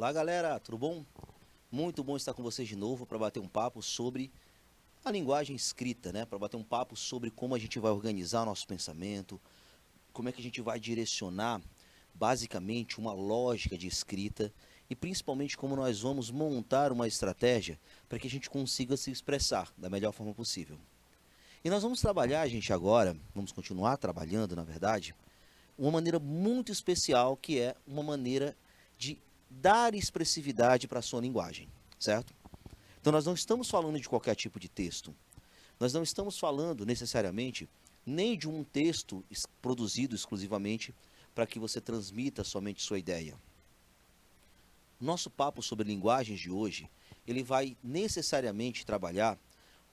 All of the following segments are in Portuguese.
Olá, galera, tudo bom? Muito bom estar com vocês de novo para bater um papo sobre a linguagem escrita, né? Para bater um papo sobre como a gente vai organizar nosso pensamento, como é que a gente vai direcionar basicamente uma lógica de escrita e principalmente como nós vamos montar uma estratégia para que a gente consiga se expressar da melhor forma possível. E nós vamos trabalhar, gente, agora, vamos continuar trabalhando, na verdade, uma maneira muito especial que é uma maneira de dar expressividade para a sua linguagem, certo? Então nós não estamos falando de qualquer tipo de texto. Nós não estamos falando necessariamente nem de um texto produzido exclusivamente para que você transmita somente sua ideia. Nosso papo sobre linguagens de hoje, ele vai necessariamente trabalhar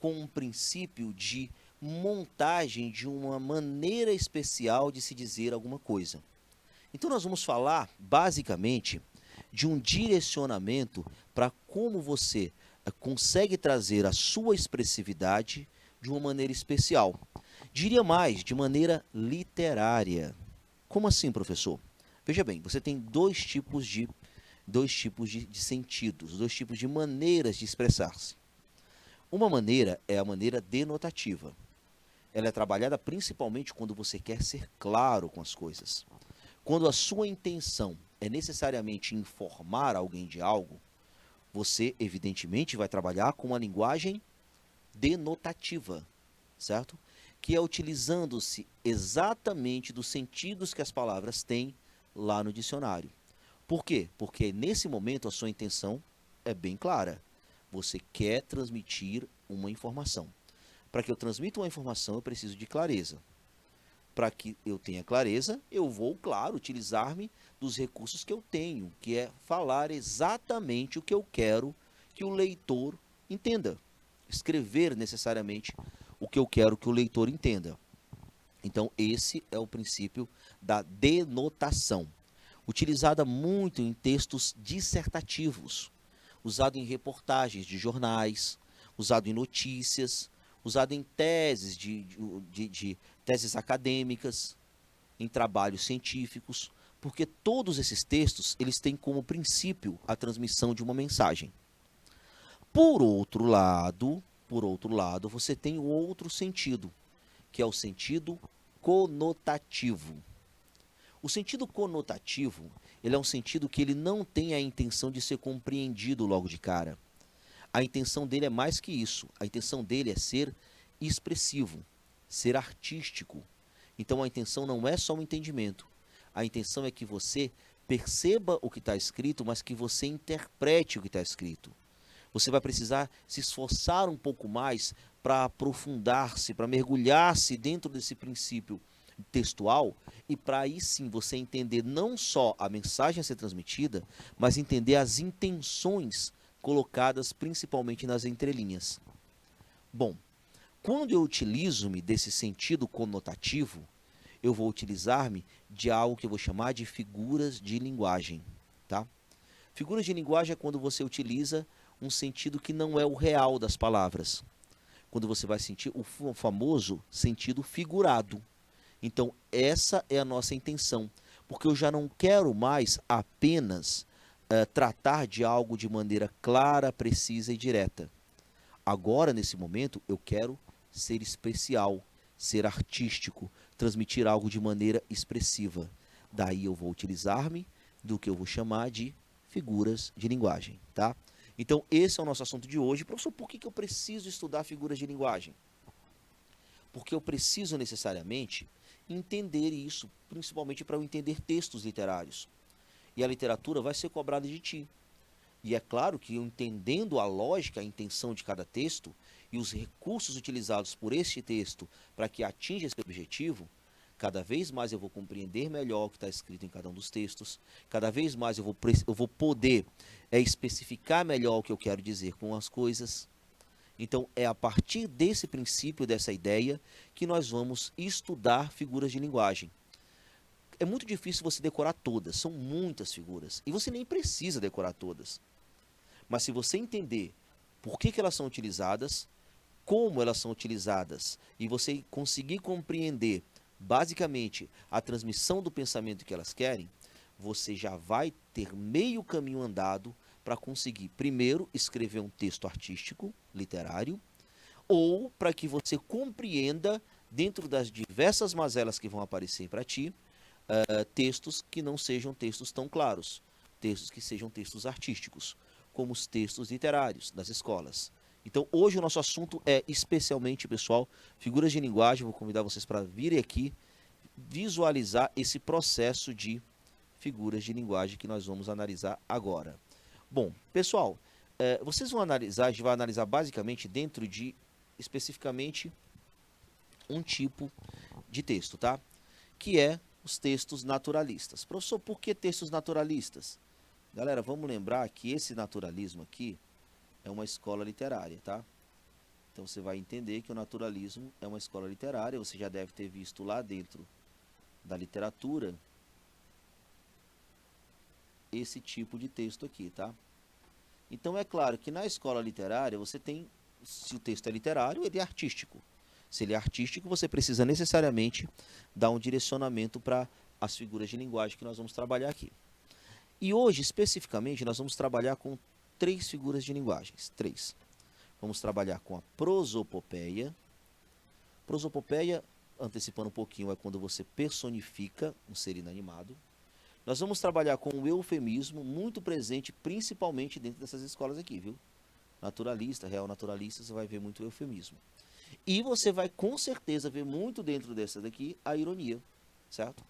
com um princípio de montagem de uma maneira especial de se dizer alguma coisa. Então nós vamos falar basicamente de um direcionamento para como você consegue trazer a sua expressividade de uma maneira especial. Diria mais, de maneira literária. Como assim, professor? Veja bem, você tem dois tipos de sentidos, dois tipos de maneiras de expressar-se. Uma maneira é a maneira denotativa. Ela é trabalhada principalmente quando você quer ser claro com as coisas. Quando a sua intenção é necessariamente informar alguém de algo, você evidentemente vai trabalhar com uma linguagem denotativa, certo? Que é utilizando-se exatamente dos sentidos que as palavras têm lá no dicionário. Por quê? Porque nesse momento a sua intenção é bem clara. Você quer transmitir uma informação. Para que eu transmita uma informação, eu preciso de clareza. Para que eu tenha clareza, eu vou, claro, utilizar-me dos recursos que eu tenho, que é falar exatamente o que eu quero que o leitor entenda. Escrever necessariamente o que eu quero que o leitor entenda. Então, esse é o princípio da denotação, utilizada muito em textos dissertativos, usado em reportagens de jornais, usado em notícias, usado em teses de teses acadêmicas, em trabalhos científicos, porque todos esses textos eles têm como princípio a transmissão de uma mensagem. Por outro lado, você tem o outro sentido, que é o sentido conotativo. O sentido conotativo, ele é um sentido que ele não tem a intenção de ser compreendido logo de cara. A intenção dele é mais que isso. A intenção dele é ser expressivo, ser artístico. Então a intenção não é só um entendimento. A intenção é que você perceba o que está escrito, mas que você interprete o que está escrito. Você vai precisar se esforçar um pouco mais para aprofundar-se, para mergulhar-se dentro desse princípio textual e para aí sim você entender não só a mensagem a ser transmitida, mas entender as intenções colocadas principalmente nas entrelinhas. Bom, quando eu utilizo-me desse sentido conotativo, eu vou utilizar-me de algo que eu vou chamar de figuras de linguagem, tá? Figuras de linguagem é quando você utiliza um sentido que não é o real das palavras. Quando você vai sentir o famoso sentido figurado. Então, essa é a nossa intenção, porque eu já não quero mais apenas tratar de algo de maneira clara, precisa e direta. Agora, nesse momento, eu quero ser especial, ser artístico, transmitir algo de maneira expressiva. Daí eu vou utilizar-me do que eu vou chamar de figuras de linguagem, tá? Então, esse é o nosso assunto de hoje. Professor, por que eu preciso estudar figuras de linguagem? Porque eu preciso necessariamente entender isso, principalmente para eu entender textos literários. E a literatura vai ser cobrada de ti. E é claro que eu entendendo a lógica, a intenção de cada texto e os recursos utilizados por este texto para que atinja esse objetivo, cada vez mais eu vou compreender melhor o que está escrito em cada um dos textos, cada vez mais eu vou poder especificar melhor o que eu quero dizer com as coisas. Então, é a partir desse princípio, dessa ideia, que nós vamos estudar figuras de linguagem. É muito difícil você decorar todas, são muitas figuras. E você nem precisa decorar todas. Mas se você entender por que elas são utilizadas, como elas são utilizadas, e você conseguir compreender, basicamente, a transmissão do pensamento que elas querem, você já vai ter meio caminho andado para conseguir, primeiro, escrever um texto artístico, literário, ou para que você compreenda, dentro das diversas mazelas que vão aparecer para ti, textos que não sejam textos tão claros, textos que sejam textos artísticos, como os textos literários das escolas. Então, hoje o nosso assunto é especialmente, pessoal, figuras de linguagem. Vou convidar vocês para virem aqui visualizar esse processo de figuras de linguagem que nós vamos analisar agora. Bom, pessoal, vocês vão analisar, a gente vai analisar basicamente dentro de, especificamente, um tipo de texto, tá? Que é os textos naturalistas. Professor, por que textos naturalistas? Galera, vamos lembrar que esse naturalismo aqui é uma escola literária, tá? Então você vai entender que o naturalismo é uma escola literária. Você já deve ter visto lá dentro da literatura esse tipo de texto aqui, tá? Então é claro que na escola literária você tem, se o texto é literário, ele é artístico. Se ele é artístico, você precisa necessariamente dar um direcionamento para as figuras de linguagem que nós vamos trabalhar aqui. E hoje, especificamente, nós vamos trabalhar com 3 figuras de linguagens. 3. Vamos trabalhar com a prosopopeia. Prosopopeia, antecipando um pouquinho, é quando você personifica um ser inanimado. Nós vamos trabalhar com o eufemismo, muito presente principalmente dentro dessas escolas aqui, viu? Naturalista, real naturalista, você vai ver muito eufemismo. E você vai com certeza ver muito dentro dessa daqui a ironia, certo?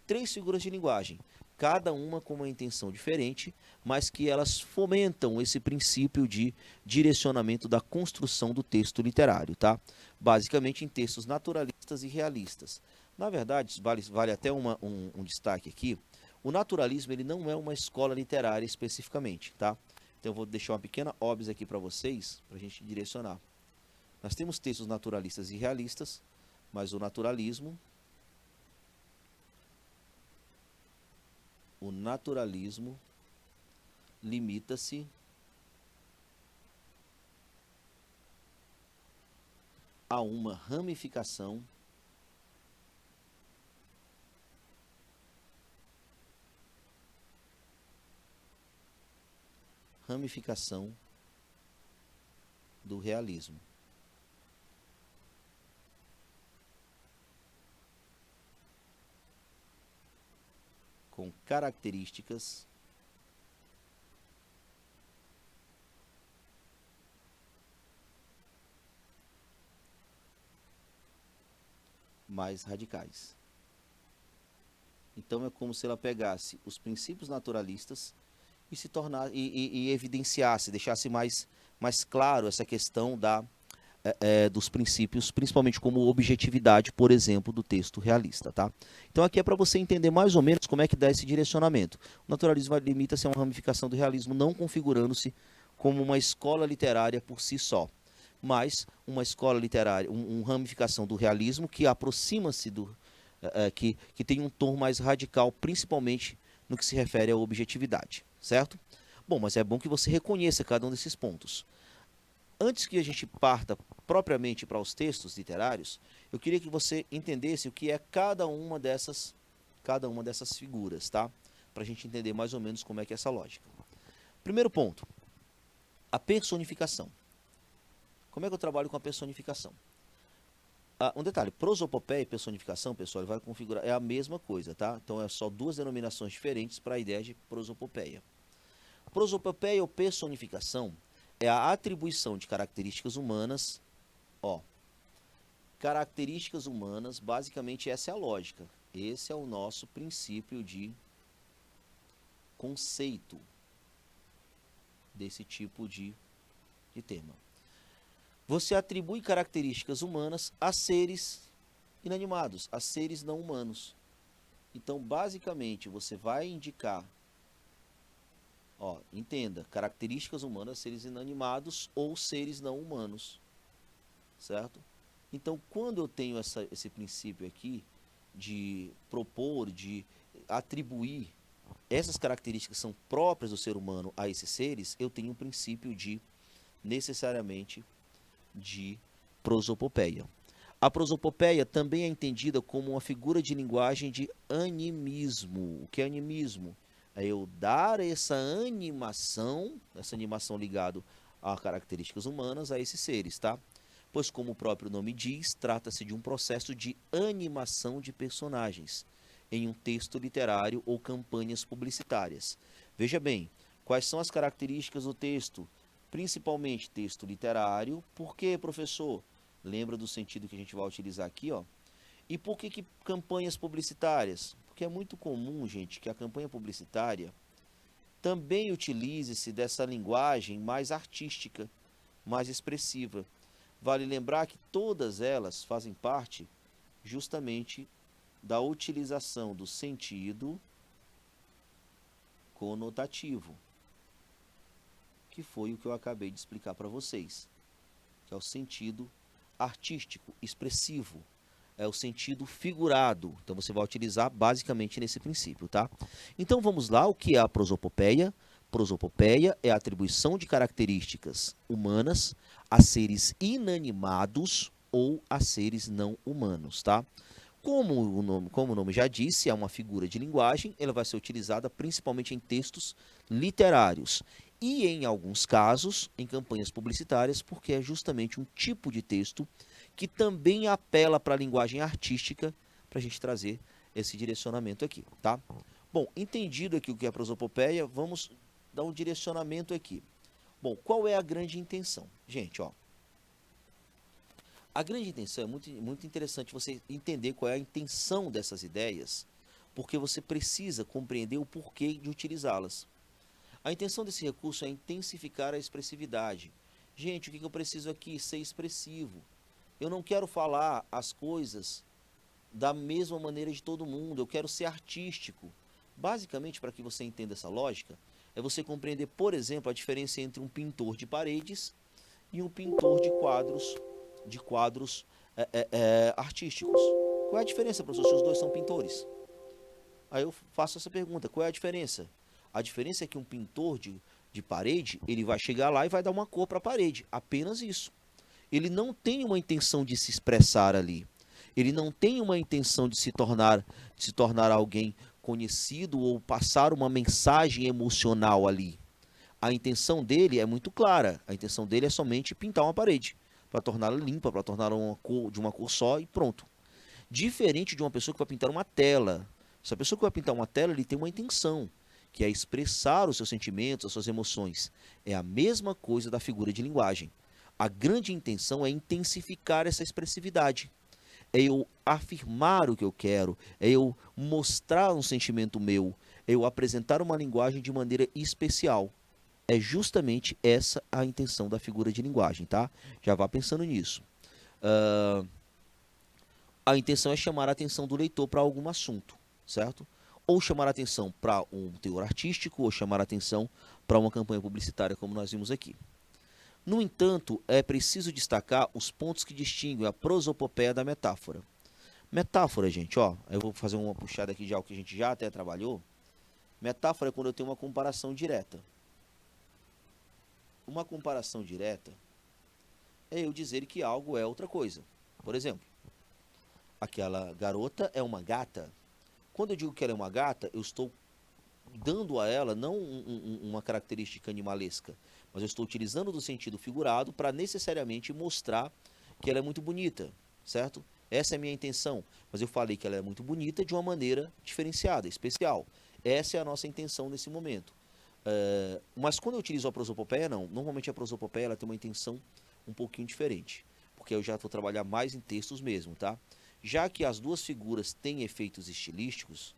3 figuras de linguagem, cada uma com uma intenção diferente, mas que elas fomentam esse princípio de direcionamento da construção do texto literário, tá? Basicamente em textos naturalistas e realistas. Na verdade, vale até um destaque aqui, o naturalismo ele não é uma escola literária especificamente, tá? Então eu vou deixar uma pequena óbvia aqui para vocês, para a gente direcionar. Nós temos textos naturalistas e realistas, mas o naturalismo limita-se a uma ramificação do realismo. Com características mais radicais. Então é como se ela pegasse os princípios naturalistas e se tornar e evidenciasse, deixasse mais claro essa questão dos princípios, principalmente como objetividade, por exemplo, do texto realista, tá? Então aqui é para você entender mais ou menos como é que dá esse direcionamento. O naturalismo limita-se a uma ramificação do realismo, não configurando-se como uma escola literária por si só, mas uma escola literária, uma ramificação do realismo que aproxima-se que tem um tom mais radical, principalmente no que se refere à objetividade, certo? Bom, mas é bom que você reconheça cada um desses pontos. Antes que a gente parta propriamente para os textos literários, eu queria que você entendesse o que é cada uma dessas figuras, tá? Para a gente entender mais ou menos como é que é essa lógica. Primeiro ponto, a personificação. Como é que eu trabalho com a personificação? Um detalhe, prosopopeia e personificação, pessoal, ele vai configurar, é a mesma coisa, tá? Então é só 2 denominações diferentes para a ideia de prosopopeia. Prosopopeia ou personificação é a atribuição de características humanas, características humanas, basicamente essa é a lógica. Esse é o nosso princípio de conceito desse tipo de tema. Você atribui características humanas a seres inanimados, a seres não humanos. Então, basicamente, você vai indicar, entenda, características humanas, seres inanimados ou seres não humanos, certo? Então, quando eu tenho esse princípio aqui de propor, de atribuir essas características que são próprias do ser humano a esses seres, eu tenho um princípio de, necessariamente, de prosopopeia. A prosopopeia também é entendida como uma figura de linguagem de animismo. O que é animismo? É eu dar essa animação ligada a características humanas a esses seres, tá? Pois, como o próprio nome diz, trata-se de um processo de animação de personagens em um texto literário ou campanhas publicitárias. Veja bem, quais são as características do texto? Principalmente texto literário. Por quê, professor? Lembra do sentido que a gente vai utilizar aqui, ó. E por que campanhas publicitárias? Porque é muito comum, gente, que a campanha publicitária também utilize-se dessa linguagem mais artística, mais expressiva. Vale lembrar que todas elas fazem parte justamente da utilização do sentido conotativo, que foi o que eu acabei de explicar para vocês, que é o sentido artístico, expressivo, é o sentido figurado. Então você vai utilizar basicamente nesse princípio, tá? Então vamos lá, o que é a prosopopeia? Prosopopeia é a atribuição de características humanas a seres inanimados ou a seres não humanos, tá? Como o nome já disse, é uma figura de linguagem, ela vai ser utilizada principalmente em textos literários e, em alguns casos, em campanhas publicitárias, porque é justamente um tipo de texto que também apela para a linguagem artística, para a gente trazer esse direcionamento aqui, tá? Bom, entendido aqui o que é a prosopopeia, vamos dar um direcionamento aqui. Bom, qual é a grande intenção? Gente, ó, a grande intenção é muito interessante você entender qual é a intenção dessas ideias, porque você precisa compreender o porquê de utilizá-las. A intenção desse recurso é intensificar a expressividade. Gente, o que eu preciso aqui? Ser expressivo. Eu não quero falar as coisas da mesma maneira de todo mundo, eu quero ser artístico. Basicamente, para que você entenda essa lógica, é você compreender, por exemplo, a diferença entre um pintor de paredes e um pintor de quadros artísticos. Qual é a diferença, professor, se os dois são pintores? Aí eu faço essa pergunta, qual é a diferença? A diferença é que um pintor de parede, ele vai chegar lá e vai dar uma cor para a parede, apenas isso. Ele não tem uma intenção de se expressar ali. Ele não tem uma intenção de se tornar alguém conhecido ou passar uma mensagem emocional ali. A intenção dele é muito clara. A intenção dele é somente pintar uma parede, para torná-la limpa, para torná-la de uma cor só e pronto. Diferente de uma pessoa que vai pintar uma tela. Essa pessoa que vai pintar uma tela, ele tem uma intenção, que é expressar os seus sentimentos, as suas emoções. É a mesma coisa da figura de linguagem. A grande intenção é intensificar essa expressividade. É eu afirmar o que eu quero, é eu mostrar um sentimento meu, é eu apresentar uma linguagem de maneira especial. É justamente essa a intenção da figura de linguagem, tá? Já vá pensando nisso. Uh, a intenção é chamar a atenção do leitor para algum assunto, certo? Ou chamar a atenção para um teor artístico, ou chamar a atenção para uma campanha publicitária, como nós vimos aqui. No entanto, é preciso destacar os pontos que distinguem a prosopopeia da metáfora. Metáfora, gente, ó, eu vou fazer uma puxada aqui de algo que a gente já até trabalhou. Metáfora é quando eu tenho uma comparação direta. Uma comparação direta é eu dizer que algo é outra coisa. Por exemplo, aquela garota é uma gata. Quando eu digo que ela é uma gata, eu estou dando a ela não uma característica animalesca, mas eu estou utilizando do sentido figurado para necessariamente mostrar que ela é muito bonita, certo? Essa é a minha intenção, mas eu falei que ela é muito bonita de uma maneira diferenciada, especial. Essa é a nossa intenção nesse momento. Mas quando eu utilizo a prosopopeia, não. Normalmente a prosopopeia ela tem uma intenção um pouquinho diferente, porque eu já vou trabalhar mais em textos mesmo, tá? Já que as duas figuras têm efeitos estilísticos,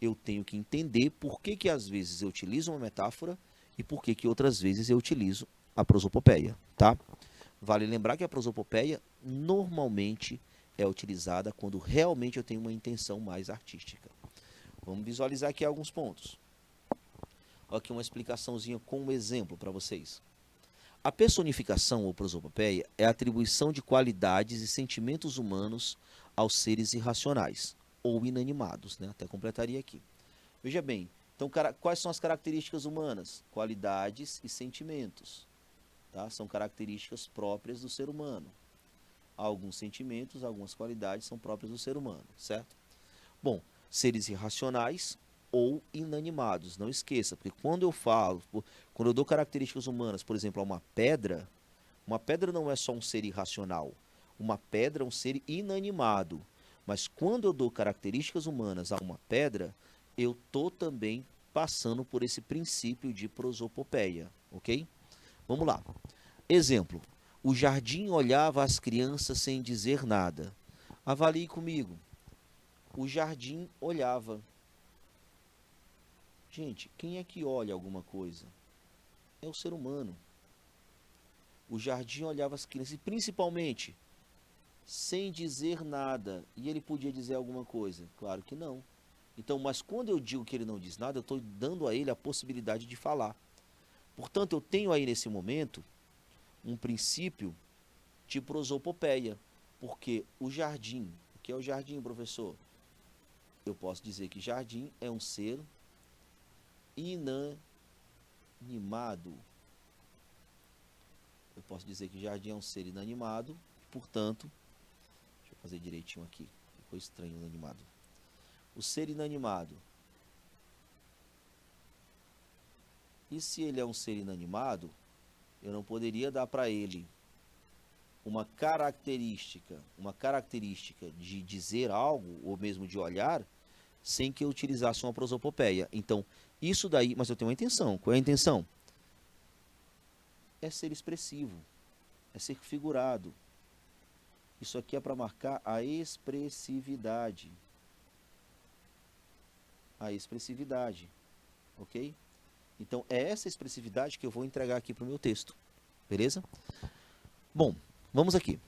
eu tenho que entender por que às vezes eu utilizo uma metáfora e por que outras vezes eu utilizo a prosopopeia, tá? Vale lembrar que a prosopopeia normalmente é utilizada quando realmente eu tenho uma intenção mais artística. Vamos visualizar aqui alguns pontos. Aqui uma explicaçãozinha com um exemplo para vocês. A personificação ou prosopopeia é a atribuição de qualidades e sentimentos humanos aos seres irracionais ou inanimados, né? Até completaria aqui. Veja bem, então quais são as características humanas? Qualidades e sentimentos, tá? São características próprias do ser humano. alguns sentimentos, algumas qualidades são próprias do ser humano, certo? Bom, seres irracionais ou inanimados, não esqueça, porque quando eu falo, quando eu dou características humanas, por exemplo, a uma pedra não é só um ser irracional, uma pedra é um ser inanimado, mas quando eu dou características humanas a uma pedra, eu estou também passando por esse princípio de prosopopeia, ok? Vamos lá. Exemplo, o jardim olhava as crianças sem dizer nada. Avalie comigo. O jardim olhava. Gente, quem é que olha alguma coisa? É o ser humano. O jardim olhava as crianças, e principalmente, sem dizer nada. E ele podia dizer alguma coisa? Claro que não. Então, mas quando eu digo que ele não diz nada, eu estou dando a ele a possibilidade de falar. Portanto, eu tenho aí nesse momento um princípio de prosopopeia. Porque o jardim, o que é o jardim, professor? Eu posso dizer que jardim é um ser inanimado. Eu posso dizer que jardim é um ser inanimado, portanto, deixa eu fazer direitinho aqui, ficou estranho inanimado. O ser inanimado. E se ele é um ser inanimado, eu não poderia dar para ele uma característica de dizer algo, ou mesmo de olhar, sem que eu utilizasse uma prosopopeia. Então, isso daí, mas eu tenho uma intenção. Qual é a intenção? É ser expressivo, é ser figurado. Isso aqui é para marcar a expressividade. A expressividade, ok? Então, é essa expressividade que eu vou entregar aqui para o meu texto, beleza? Bom, vamos aqui.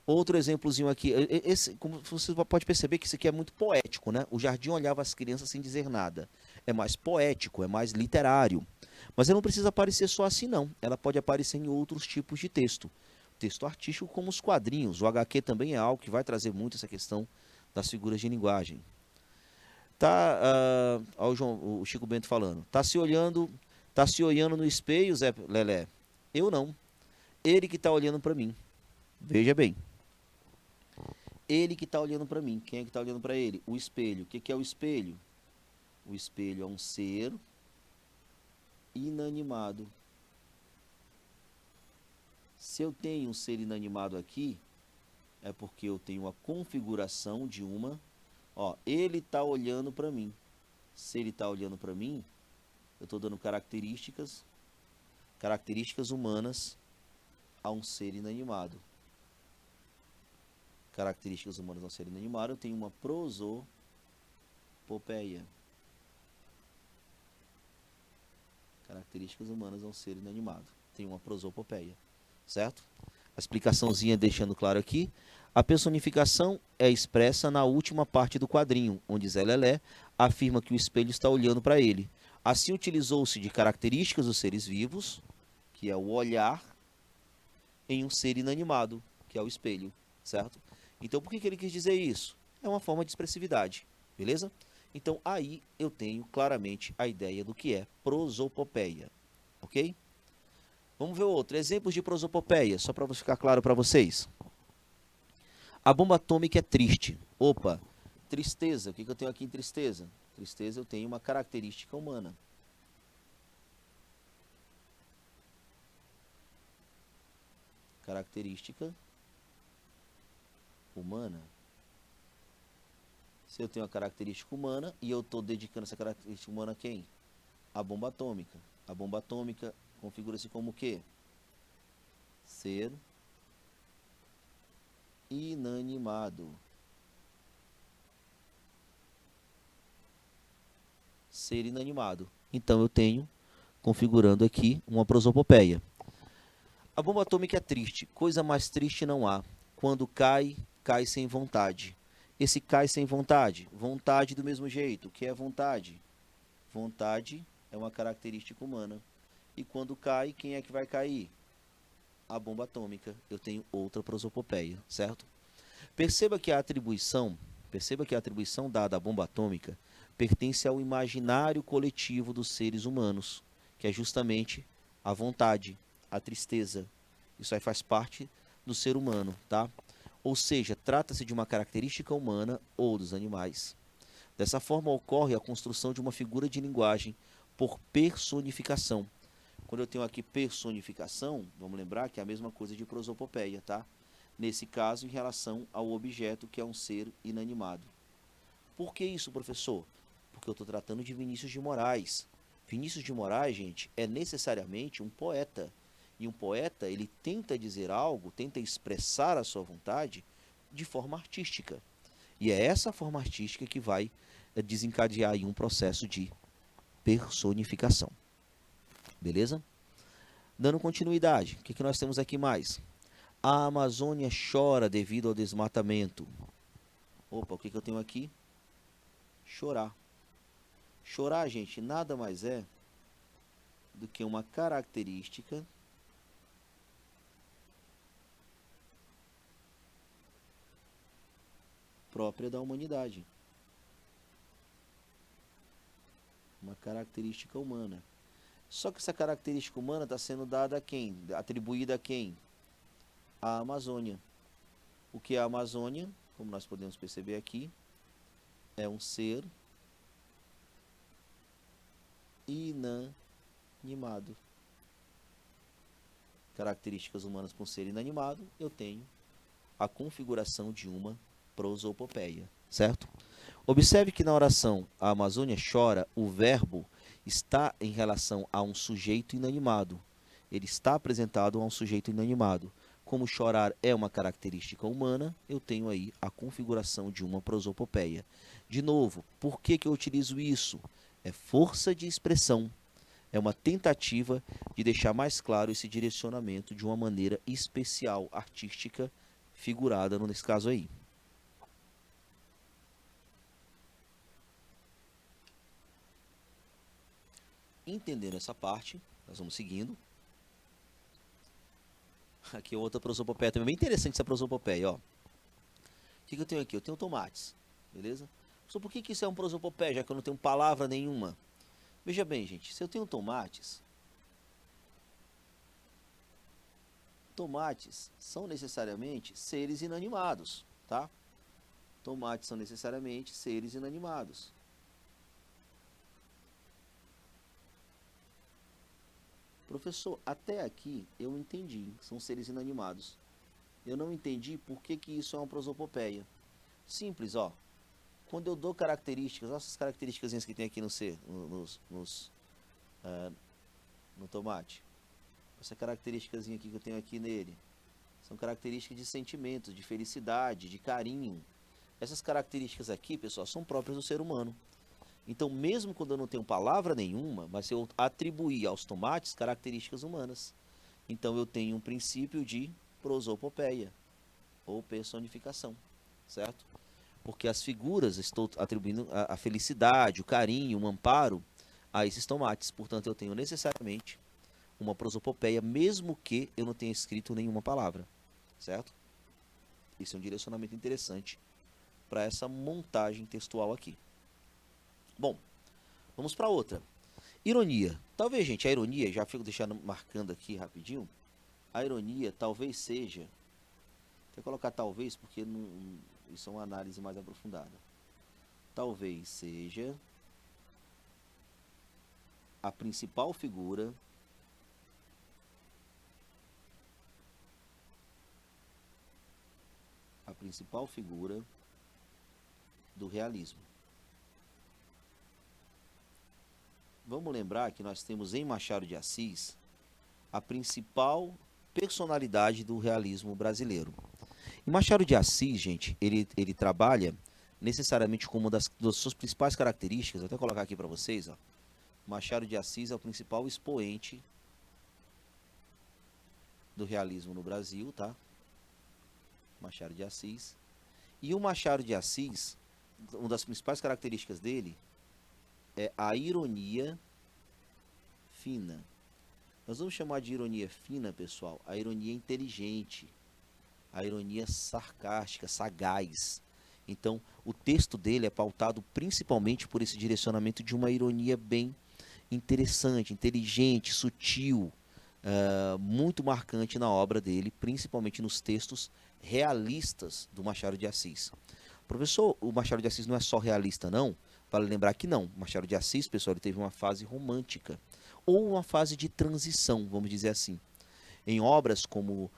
Outro exemplozinho aqui. Esse, como você pode perceber que isso aqui é muito poético, né? O jardim olhava as crianças sem dizer nada. É mais poético, é mais literário. Mas ela não precisa aparecer só assim, não. Ela pode aparecer em outros tipos de texto. Texto artístico, como os quadrinhos. O HQ também é algo que vai trazer muito essa questão das figuras de linguagem. Tá, o Chico Bento falando. Tá se olhando no espelho, Zé Lelé? Eu não. Ele que está olhando para mim. Veja bem. Ele que está olhando para mim. Quem é que está olhando para ele? O espelho. O que é o espelho? O espelho é um ser inanimado. Se eu tenho um ser inanimado aqui, é porque eu tenho a configuração de uma... Ó, ele está olhando para mim. Se ele está olhando para mim, eu estou dando características humanas a um ser inanimado. Características humanas a um ser inanimado, eu tenho uma prosopopeia. Características humanas a um ser inanimado. Tem uma prosopopeia, certo? A explicaçãozinha deixando claro aqui. A personificação é expressa na última parte do quadrinho, onde Zé Lelé afirma que o espelho está olhando para ele. Assim utilizou-se de características dos seres vivos, que é o olhar, em um ser inanimado, que é o espelho, certo? Então, por que ele quis dizer isso? É uma forma de expressividade, beleza? Então, aí eu tenho claramente a ideia do que é prosopopeia, ok? Vamos ver outro. Exemplos de prosopopeia, só para ficar claro para vocês. A bomba atômica é triste. Opa, tristeza. O que eu tenho aqui em tristeza? Tristeza eu tenho uma característica humana. Característica humana. Se eu tenho uma característica humana e eu estou dedicando essa característica humana a quem? A bomba atômica. A bomba atômica configura-se como o quê? Ser inanimado. Ser inanimado. Então eu tenho, configurando aqui, uma prosopopeia. A bomba atômica é triste. Coisa mais triste não há. Quando cai, cai sem vontade. Esse cai sem vontade. Vontade do mesmo jeito. O que é vontade? Vontade é uma característica humana. E quando cai, quem é que vai cair? A bomba atômica. Eu tenho outra prosopopeia, certo? Perceba que a atribuição dada à bomba atômica pertence ao imaginário coletivo dos seres humanos, que é justamente a vontade, a tristeza. Isso aí faz parte do ser humano, tá? ou seja, trata-se de uma característica humana ou dos animais. Dessa forma, ocorre a construção de uma figura de linguagem por personificação. Quando eu tenho aqui personificação, vamos lembrar que é a mesma coisa de prosopopeia, tá? Nesse caso, em relação ao objeto que é um ser inanimado. Por que isso, professor? Porque eu estou tratando de Vinícius de Moraes. Vinícius de Moraes, gente, é necessariamente um poeta. E um poeta, ele tenta dizer algo, tenta expressar a sua vontade de forma artística. E é essa forma artística que vai desencadear aí um processo de personificação. Beleza? Dando continuidade, o que nós temos aqui mais? A Amazônia chora devido ao desmatamento. Opa, o que eu tenho aqui? Chorar. Chorar, gente, nada mais é do que uma característica própria da humanidade. Uma característica humana. Só que essa característica humana está sendo dada a quem? Atribuída a quem? A Amazônia. O que é a Amazônia? Como nós podemos perceber aqui, é um ser inanimado. Características humanas para um ser inanimado, eu tenho a configuração de uma prosopopeia, certo? Observe que na oração a Amazônia chora, o verbo está em relação a um sujeito inanimado. Ele está apresentado a um sujeito inanimado. Como chorar é uma característica humana, eu tenho aí a configuração de uma prosopopeia. De novo, por que eu utilizo isso? É força de expressão. É uma tentativa de deixar mais claro esse direcionamento de uma maneira especial, artística, figurada nesse caso aí. Entendendo essa parte, nós vamos seguindo. Aqui é outra prosopopeia também. Bem interessante essa prosopopeia, ó. O que eu tenho aqui? Eu tenho tomates, beleza? Só por que isso é um prosopopeia, já que eu não tenho palavra nenhuma? Veja bem, gente, se eu tenho tomates, tomates são necessariamente seres inanimados, tá? Tomates são necessariamente seres inanimados. Professor, até aqui eu entendi, são seres inanimados. Eu não entendi por que isso é uma prosopopeia. Simples, ó. Quando eu dou características, olha essas características que tem aqui no tomate. Essa característica aqui que eu tenho aqui nele. São características de sentimento, de felicidade, de carinho. Essas características aqui, pessoal, são próprias do ser humano. Então, mesmo quando eu não tenho palavra nenhuma, mas eu atribuir aos tomates características humanas. Então, eu tenho um princípio de prosopopeia, ou personificação, certo? Porque as figuras, estou atribuindo a felicidade, o carinho, o amparo a esses tomates. Portanto, eu tenho necessariamente uma prosopopeia, mesmo que eu não tenha escrito nenhuma palavra, certo? Isso é um direcionamento interessante para essa montagem textual aqui. Bom, vamos para outra. Ironia. Talvez, gente, a ironia, já fico deixando marcando aqui rapidinho. A ironia talvez seja, vou colocar talvez porque isso é uma análise mais aprofundada. Talvez seja a principal figura do realismo. Vamos lembrar que nós temos em Machado de Assis a principal personalidade do realismo brasileiro. E Machado de Assis, gente, ele trabalha necessariamente como uma das suas principais características, vou até colocar aqui para vocês, ó. Machado de Assis é o principal expoente do realismo no Brasil, tá? Machado de Assis. E o Machado de Assis, uma das principais características dele é a ironia fina. Nós vamos chamar de ironia fina, pessoal, a ironia inteligente, a ironia sarcástica, sagaz. Então, o texto dele é pautado principalmente por esse direcionamento de uma ironia bem interessante, inteligente, sutil, muito marcante na obra dele, principalmente nos textos realistas do Machado de Assis. Professor, o Machado de Assis não é só realista, não? Vale lembrar que não. O Machado de Assis, pessoal, ele teve uma fase romântica, ou uma fase de transição, vamos dizer assim. Em obras como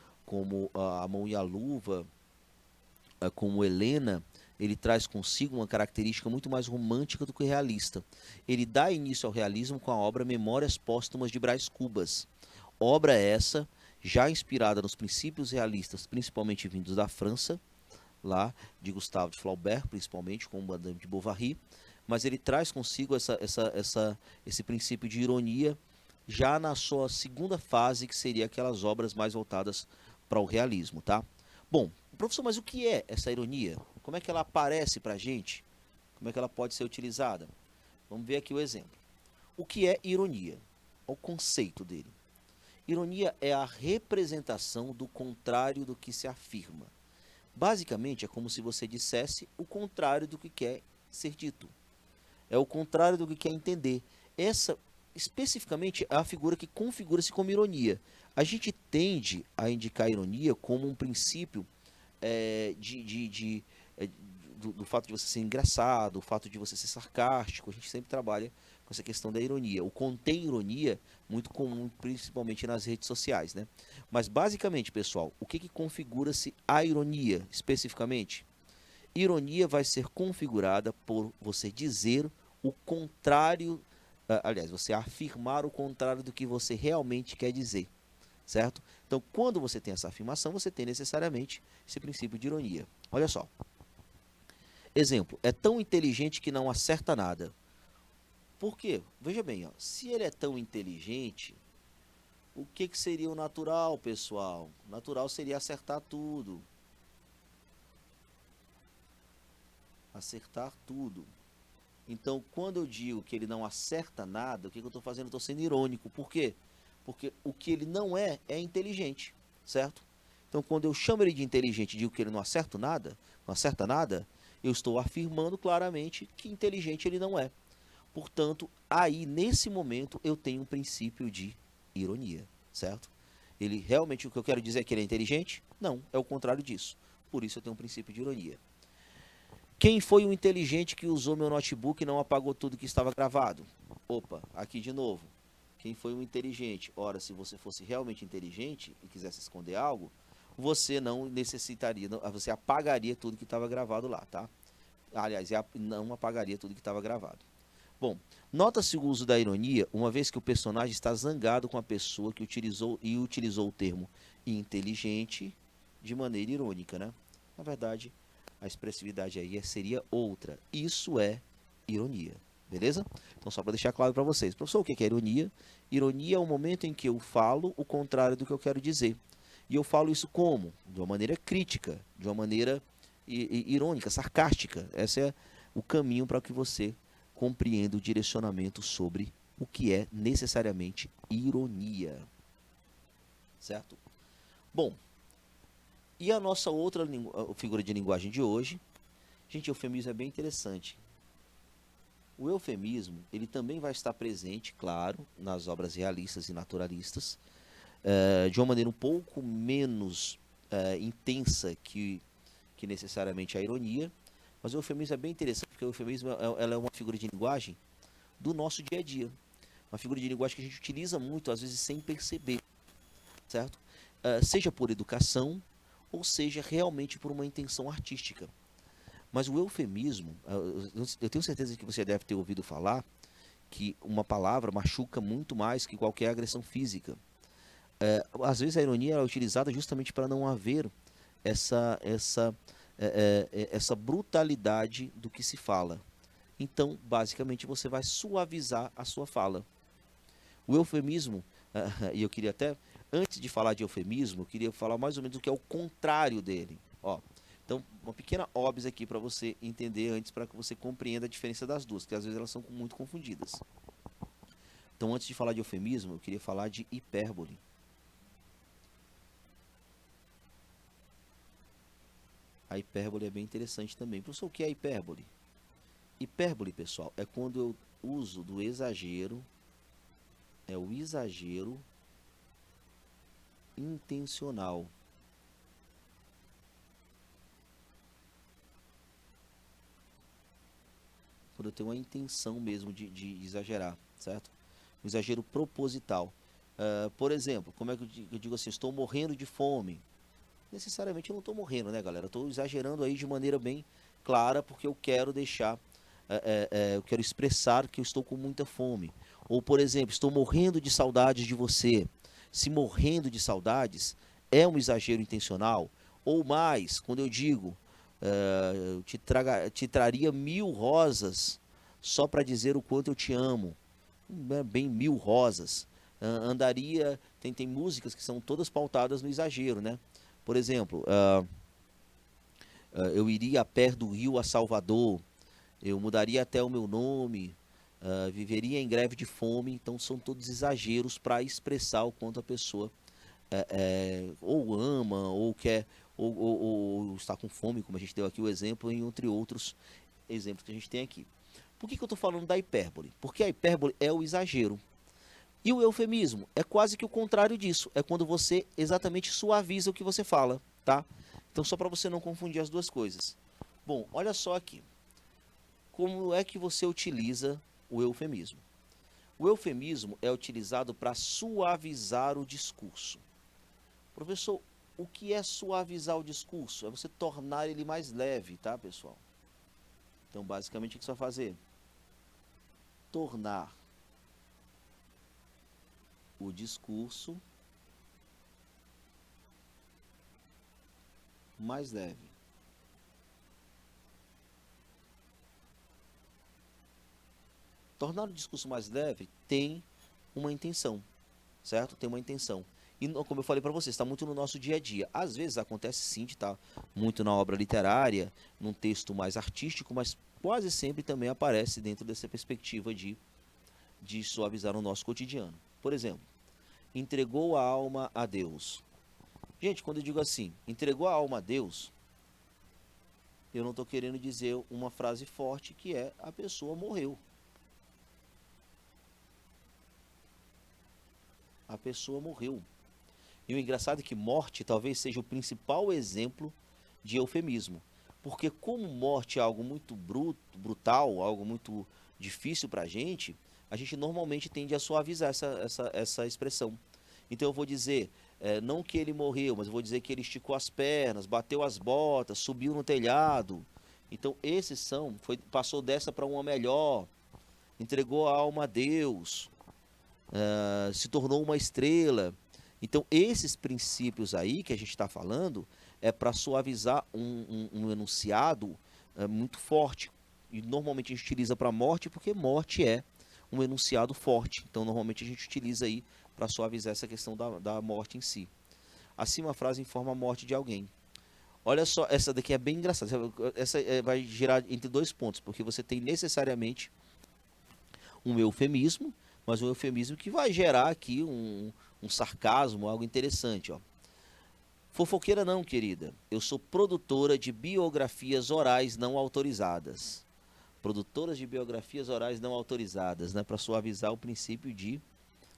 A Mão e a Luva, como Helena, ele traz consigo uma característica muito mais romântica do que realista. Ele dá início ao realismo com a obra Memórias Póstumas de Brás Cubas. Obra essa já inspirada nos princípios realistas, principalmente vindos da França, lá de Gustave de Flaubert, principalmente, com Madame de Bovary, mas ele traz consigo esse princípio de ironia já na sua segunda fase, que seria aquelas obras mais voltadas para o realismo, tá? Bom, professor, mas o que é essa ironia? Como é que ela aparece para a gente? Como é que ela pode ser utilizada? Vamos ver aqui o exemplo. O que é ironia? O conceito dele. Ironia é a representação do contrário do que se afirma. Basicamente, é como se você dissesse o contrário do que quer ser dito. É o contrário do que quer entender. Essa, especificamente, é a figura que configura-se como ironia. A gente tende a indicar a ironia como um princípio é, de, de, de, é, do fato de você ser engraçado, o fato de você ser sarcástico. A gente sempre trabalha com essa questão da ironia. O contém ironia, muito comum, principalmente nas redes sociais, né? Mas basicamente, pessoal, o que, que configura-se a ironia, especificamente? Ironia vai ser configurada por você dizer o contrário, aliás, você afirmar o contrário do que você realmente quer dizer, certo? Então, quando você tem essa afirmação, você tem necessariamente esse princípio de ironia. Olha só. Exemplo, é tão inteligente que não acerta nada. Por quê? Veja bem, ó, se ele é tão inteligente, o que, que seria o natural, pessoal? O natural seria acertar tudo. Acertar tudo. Então, quando eu digo que ele não acerta nada, o que, que eu estou fazendo? Estou sendo irônico. Por quê? Porque o que ele não é, é inteligente, certo? Então, quando eu chamo ele de inteligente e digo que ele não acerta nada, eu estou afirmando claramente que inteligente ele não é. Portanto, aí, nesse momento, eu tenho um princípio de ironia, certo? Ele realmente, o que eu quero dizer é que ele é inteligente? Não, é o contrário disso. Por isso eu tenho um princípio de ironia. Quem foi o inteligente que usou meu notebook e não apagou tudo que estava gravado? Opa, aqui de novo. Quem foi o inteligente? Ora, se você fosse realmente inteligente e quisesse esconder algo, você não necessitaria, você apagaria tudo que estava gravado lá, tá? Aliás, não apagaria tudo que estava gravado. Bom, nota-se o uso da ironia, uma vez que o personagem está zangado com a pessoa que utilizou o termo inteligente de maneira irônica, né? Na verdade, a expressividade aí seria outra. Isso é ironia, beleza? Então, só para deixar claro para vocês. Professor, o que é ironia? Ironia é o momento em que eu falo o contrário do que eu quero dizer. E eu falo isso como? De uma maneira crítica, de uma maneira irônica, sarcástica. Esse é o caminho para que você compreenda o direcionamento sobre o que é necessariamente ironia. Certo? Bom, e a nossa outra figura de linguagem de hoje, gente, eufemismo é bem interessante. O eufemismo, ele também vai estar presente, claro, nas obras realistas e naturalistas, de uma maneira um pouco menos intensa que necessariamente a ironia, mas o eufemismo é bem interessante, porque o eufemismo ela é uma figura de linguagem do nosso dia a dia. Uma figura de linguagem que a gente utiliza muito, às vezes sem perceber, certo? Seja por educação, ou seja realmente por uma intenção artística. Mas o eufemismo, eu tenho certeza que você deve ter ouvido falar que uma palavra machuca muito mais que qualquer agressão física. Às vezes a ironia é utilizada justamente para não haver essa brutalidade do que se fala. Então, basicamente, você vai suavizar a sua fala. O eufemismo, e eu queria até, antes de falar de eufemismo, eu queria falar mais ou menos o que é o contrário dele. Ó, então, uma pequena óbvia aqui para você entender antes, para que você compreenda a diferença das duas, que às vezes elas são muito confundidas. Então, antes de falar de eufemismo, eu queria falar de hipérbole. A hipérbole é bem interessante também. Professor, o que é hipérbole? Hipérbole, pessoal, é quando eu uso do exagero, é o exagero intencional. Quando eu tenho uma intenção mesmo de exagerar, certo? Um exagero proposital. Por exemplo, como é que eu digo assim, estou morrendo de fome. Necessariamente eu não estou morrendo, né, galera? Eu estou exagerando aí de maneira bem clara, porque eu quero deixar, eu quero expressar que eu estou com muita fome. Ou, por exemplo, estou morrendo de saudades de você. Se morrendo de saudades é um exagero intencional. Ou mais, quando eu digo, eu te traria 1000 rosas só para dizer o quanto eu te amo. Bem 1000 rosas. Andaria, tem músicas que são todas pautadas no exagero, né? Por exemplo, eu iria a pé do Rio a Salvador, eu mudaria até o meu nome, viveria em greve de fome. Então são todos exageros para expressar o quanto a pessoa ou ama, ou quer, ou está com fome, como a gente deu aqui o exemplo, entre outros exemplos que a gente tem aqui. Por que eu estou falando da hipérbole? Porque a hipérbole é o exagero. E o eufemismo é quase que o contrário disso. É quando você exatamente suaviza o que você fala, tá? Então, só para você não confundir as duas coisas. Bom, olha só aqui. Como é que você utiliza o eufemismo? O eufemismo é utilizado para suavizar o discurso. Professor, o que é suavizar o discurso? É você tornar ele mais leve, tá, pessoal? Então, basicamente, o que você vai fazer? Tornar o discurso mais leve. Tornar o discurso mais leve tem uma intenção, certo? Tem uma intenção. E como eu falei para você, está muito no nosso dia a dia. Às vezes acontece sim de estar muito na obra literária, num texto mais artístico, mas quase sempre também aparece dentro dessa perspectiva de suavizar o nosso cotidiano. Por exemplo, entregou a alma a Deus. Gente, quando eu digo assim, entregou a alma a Deus, eu não estou querendo dizer uma frase forte que é a pessoa morreu. A pessoa morreu. E o engraçado é que morte talvez seja o principal exemplo de eufemismo. Porque como morte é algo muito brutal, algo muito difícil para a gente normalmente tende a suavizar essa expressão. Então eu vou dizer, não que ele morreu, mas eu vou dizer que ele esticou as pernas, bateu as botas, subiu no telhado. Então esses passou dessa para uma melhor, entregou a alma a Deus, se tornou uma estrela. Então, esses princípios aí que a gente está falando é para suavizar um enunciado muito forte. E normalmente a gente utiliza para morte porque morte é um enunciado forte. Então, normalmente a gente utiliza aí para suavizar essa questão da morte em si. Assim, uma frase informa a morte de alguém. Olha só, essa daqui é bem engraçada. Essa vai girar entre dois pontos, porque você tem necessariamente um eufemismo, mas um eufemismo que vai gerar aqui um sarcasmo, algo interessante, ó. Fofoqueira não, querida. Eu sou produtora de biografias orais não autorizadas. Produtoras de biografias orais não autorizadas, né, para suavizar o princípio de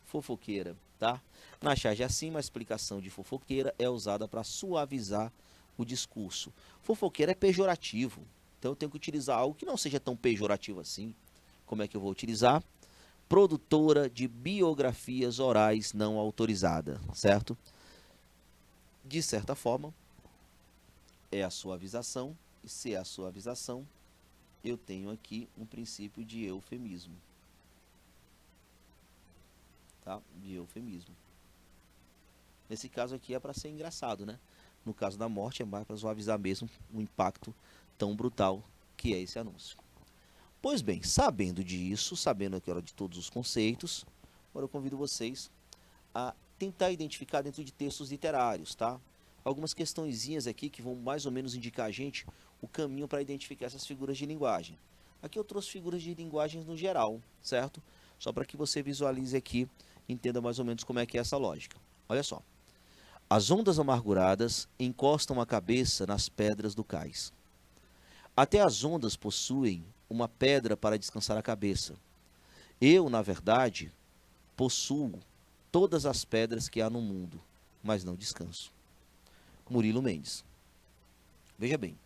fofoqueira, tá? Na charge acima, a explicação de fofoqueira é usada para suavizar o discurso. Fofoqueira é pejorativo, então eu tenho que utilizar algo que não seja tão pejorativo assim. Como é que eu vou utilizar? Produtora de biografias orais não autorizada, certo? De certa forma, é a suavização, e se é a suavização, eu tenho aqui um princípio de eufemismo, tá? De eufemismo. Nesse caso aqui é para ser engraçado, né? No caso da morte é mais para suavizar mesmo o impacto tão brutal que é esse anúncio. Pois bem, sabendo disso, sabendo aqui de todos os conceitos, agora eu convido vocês a tentar identificar dentro de textos literários, tá? Algumas questõezinhas aqui que vão mais ou menos indicar a gente o caminho para identificar essas figuras de linguagem. Aqui eu trouxe figuras de linguagem no geral, certo? Só para que você visualize aqui, entenda mais ou menos como é que é essa lógica. Olha só. As ondas amarguradas encostam a cabeça nas pedras do cais. Até as ondas possuem uma pedra para descansar a cabeça. Eu, na verdade, possuo todas as pedras que há no mundo, mas não descanso. Murilo Mendes. Veja bem,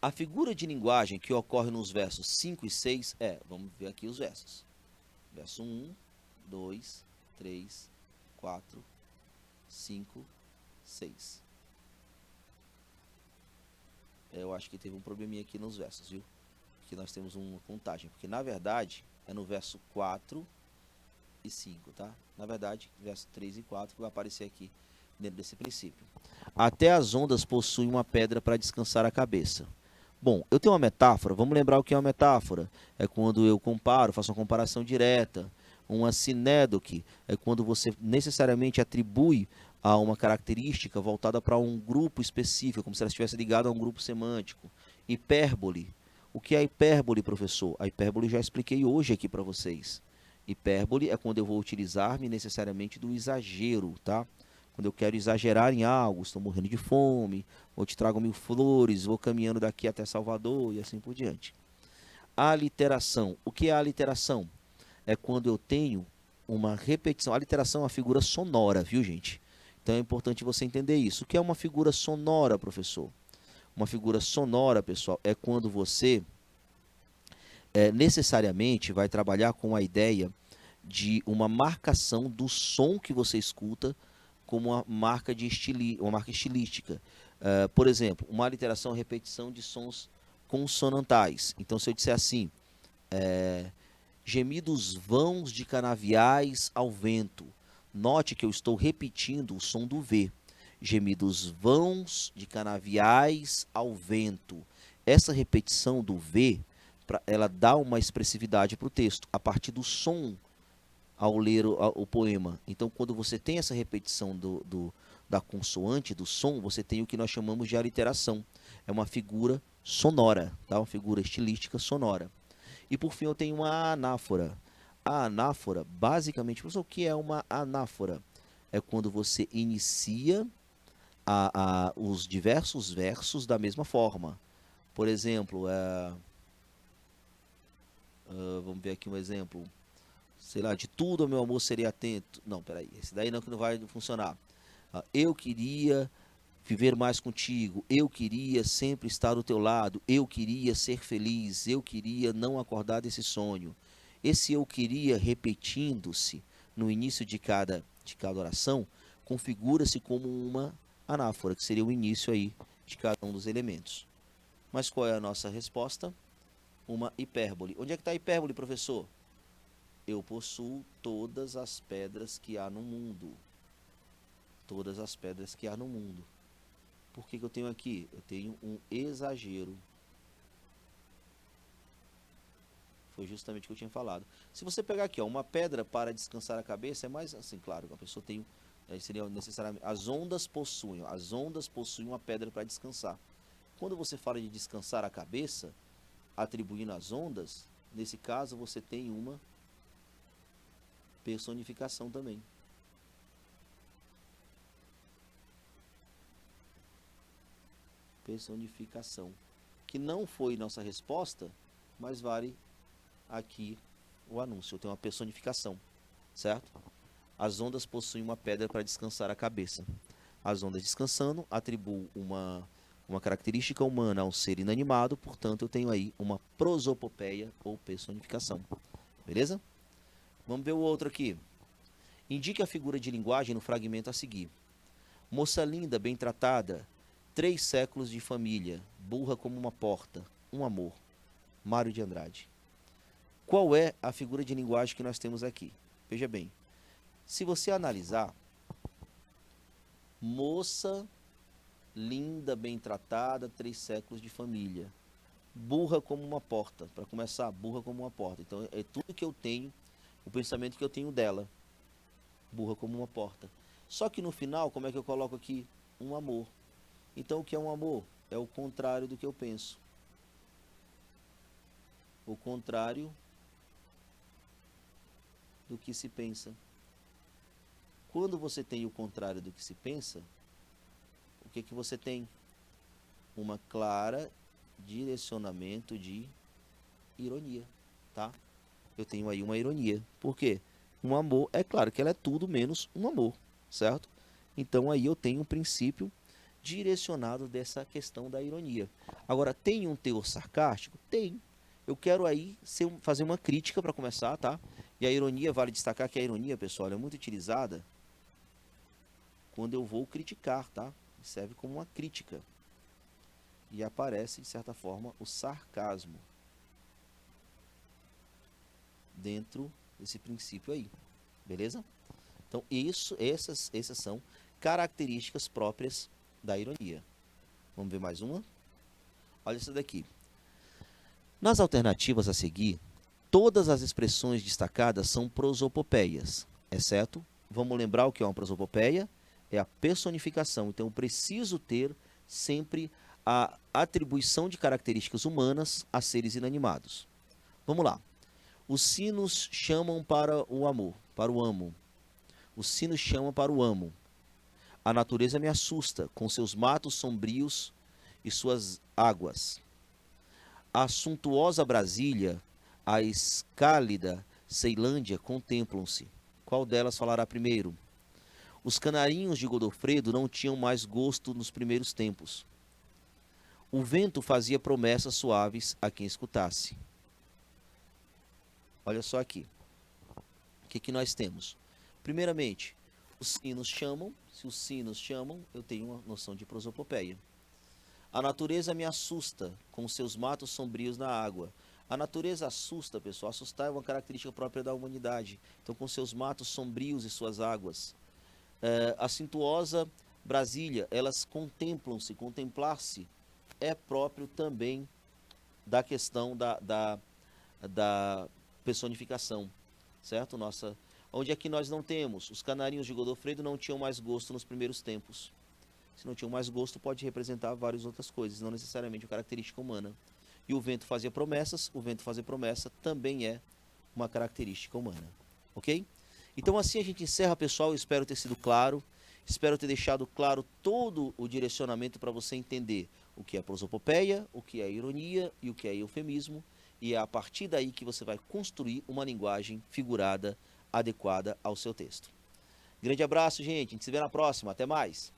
a figura de linguagem que ocorre nos versos 5 e 6 vamos ver aqui os versos. Verso 1, 2, 3, 4, 5, 6. Eu acho que teve um probleminha aqui nos versos, viu? Porque nós temos uma contagem. Porque, na verdade, é no verso 4 e 5, tá? Na verdade, verso 3 e 4 que vai aparecer aqui dentro desse princípio. Até as ondas possuem uma pedra para descansar a cabeça. Bom, eu tenho uma metáfora. Vamos lembrar o que é uma metáfora. É quando eu comparo, faço uma comparação direta. Uma sinédoque é quando você necessariamente atribui a uma característica voltada para um grupo específico, como se ela estivesse ligada a um grupo semântico. Hipérbole. O que é hipérbole, professor? A hipérbole já expliquei hoje aqui para vocês. Hipérbole é quando eu vou utilizar-me necessariamente do exagero, tá? Quando eu quero exagerar em algo, estou morrendo de fome, ou te trago 1000 flores, vou caminhando daqui até Salvador e assim por diante. Aliteração. O que é a aliteração? É quando eu tenho uma repetição. A aliteração é uma figura sonora, viu, gente? Então é importante você entender isso. O que é uma figura sonora, professor? Uma figura sonora, pessoal, é quando você necessariamente vai trabalhar com a ideia de uma marcação do som que você escuta como uma marca estilística. Por exemplo, uma aliteração é repetição de sons consonantais. Então, se eu disser assim, gemidos vãos de canaviais ao vento, note que eu estou repetindo o som do V. Gemidos vãos de canaviais ao vento. Essa repetição do V, ela dá uma expressividade para o texto, a partir do som ao ler o poema. Então, quando você tem essa repetição da consoante, do som, você tem o que nós chamamos de aliteração. É uma figura sonora, tá? Uma figura estilística sonora. E, por fim, eu tenho uma anáfora. A anáfora, basicamente, professor, o que é uma anáfora? É quando você inicia os diversos versos da mesma forma. Por exemplo, vamos ver aqui um exemplo. Sei lá, de tudo, meu amor, seria atento. Não, peraí, esse daí não que não vai funcionar. Eu queria viver mais contigo, eu queria sempre estar do teu lado, eu queria ser feliz, eu queria não acordar desse sonho. Esse eu queria, repetindo-se no início de cada oração, configura-se como uma anáfora, que seria o início aí de cada um dos elementos. Mas qual é a nossa resposta? Uma hipérbole. Onde é que está a hipérbole, professor? Eu possuo todas as pedras que há no mundo. Todas as pedras que há no mundo. Por que eu tenho aqui? Eu tenho um exagero. Foi justamente o que eu tinha falado. Se você pegar aqui, uma pedra para descansar a cabeça, é mais assim, claro, a pessoa tem, seria necessariamente, as ondas possuem uma pedra para descansar. Quando você fala de descansar a cabeça, atribuindo as ondas, nesse caso você tem uma personificação também. Personificação. Que não foi nossa resposta, mas vale aqui o anúncio. Eu tenho uma personificação, certo? As ondas possuem uma pedra para descansar a cabeça. As ondas descansando atribuem uma característica humana a um ser inanimado, portanto eu tenho aí uma prosopopeia ou personificação. Beleza? Vamos ver o outro aqui. Indique a figura de linguagem no fragmento a seguir. Moça linda, bem tratada, 3 séculos de família, burra como uma porta, um amor. Mário de Andrade. Qual é a figura de linguagem que nós temos aqui? Veja bem, se você analisar, moça linda, bem tratada, 3 séculos de família, burra como uma porta. Para começar, burra como uma porta. Então é tudo que eu tenho, o pensamento que eu tenho dela. Burra como uma porta. Só que no final, como é que eu coloco aqui? Um amor. Então o que é um amor? É o contrário do que eu penso. O contrário do que se pensa. Quando você tem o contrário do que se pensa, o que que você tem? Uma clara direcionamento de ironia, tá? Eu tenho aí uma ironia. Por quê? Um amor, é claro que ela é tudo menos um amor, certo? Então aí eu tenho um princípio direcionado dessa questão da ironia. Agora, tem um teor sarcástico? Tem. Eu quero aí fazer uma crítica para começar, tá? E a ironia, vale destacar que a ironia, pessoal, é muito utilizada quando eu vou criticar, tá? Serve como uma crítica. E aparece, de certa forma, o sarcasmo dentro desse princípio aí. Beleza? Então, essas são características próprias da ironia. Vamos ver mais uma? Olha essa daqui. Nas alternativas a seguir, todas as expressões destacadas são prosopopeias, exceto, vamos lembrar o que é uma prosopopeia? É a personificação. Então, eu preciso ter sempre a atribuição de características humanas a seres inanimados. Vamos lá. Os sinos chamam para o amor, para o amo. Os sinos chamam para o amo. A natureza me assusta, com seus matos sombrios e suas águas. A suntuosa Brasília, a escálida Ceilândia contemplam-se. Qual delas falará primeiro? Os canarinhos de Godofredo não tinham mais gosto nos primeiros tempos. O vento fazia promessas suaves a quem escutasse. Olha só aqui. O que nós temos? Primeiramente, os sinos chamam. Se os sinos chamam, eu tenho uma noção de prosopopeia. A natureza me assusta com seus matos sombrios na água. A natureza assusta, pessoal. Assustar é uma característica própria da humanidade. Então, com seus matos sombrios e suas águas. A suntuosa Brasília, elas contemplam-se. Contemplar-se é próprio também da questão da personificação, certo? Onde é que nós não temos? Os canarinhos de Godofredo não tinham mais gosto nos primeiros tempos. Se não tinham mais gosto, pode representar várias outras coisas, não necessariamente uma característica humana. E o vento fazia promessas, o vento fazer promessa também é uma característica humana, ok? Então assim a gente encerra, pessoal. Eu espero ter sido claro, espero ter deixado claro todo o direcionamento para você entender o que é prosopopeia, o que é ironia e o que é eufemismo, e é a partir daí que você vai construir uma linguagem figurada adequada ao seu texto. Grande abraço, gente. A gente se vê na próxima. Até mais.